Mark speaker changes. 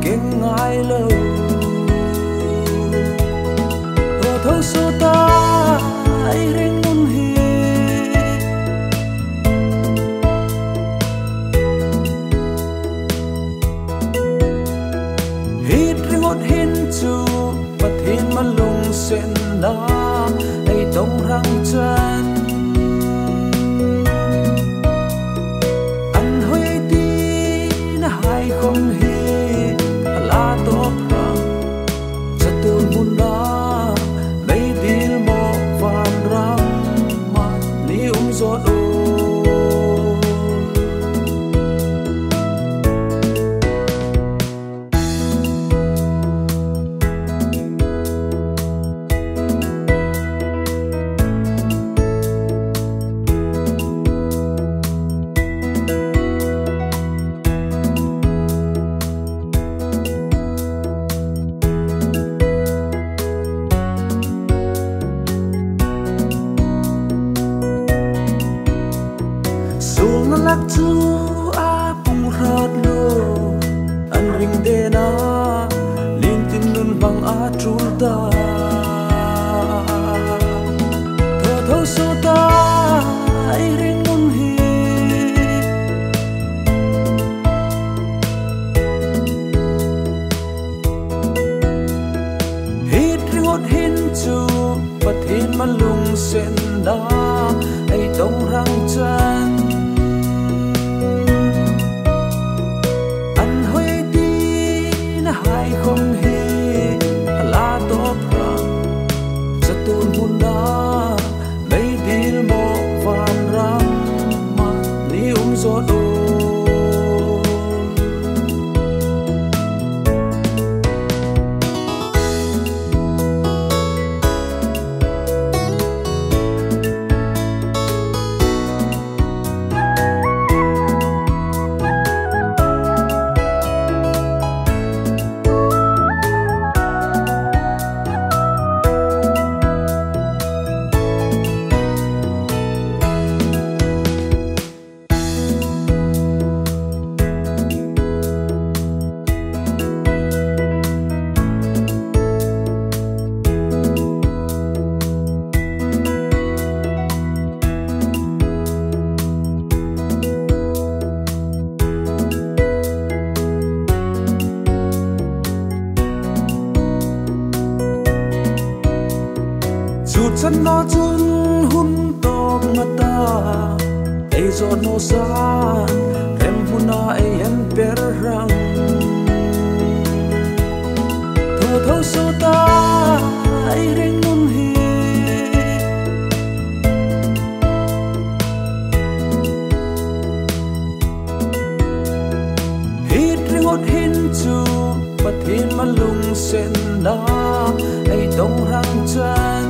Speaker 1: kinh ngại lâu hồ thâu số ta ai rinh nôn hi hít ring ốt hin chu bát hin mà lung sen na ai tông răng chân anh hoi ti na hai không hi la top răng sa tu mun na lấy dil mo van ram ma ni zo do lắc chu a bung rát lo an ring de na lin tin nun bang a tru ta tho tho so ta ai ring nun hi hit ring ot hin chu pat hin ma lung sen da ai tong rang chan hai không hi la top răng sa tu mun na lấy dil mo van ram ma ni zo do chân nó chun hun to ngata ei zo no sa em huna ei em per rang tho tho so ta ai ring nun hi hit ring ot hin chu pat hin ma lung sen na ei tong rang chan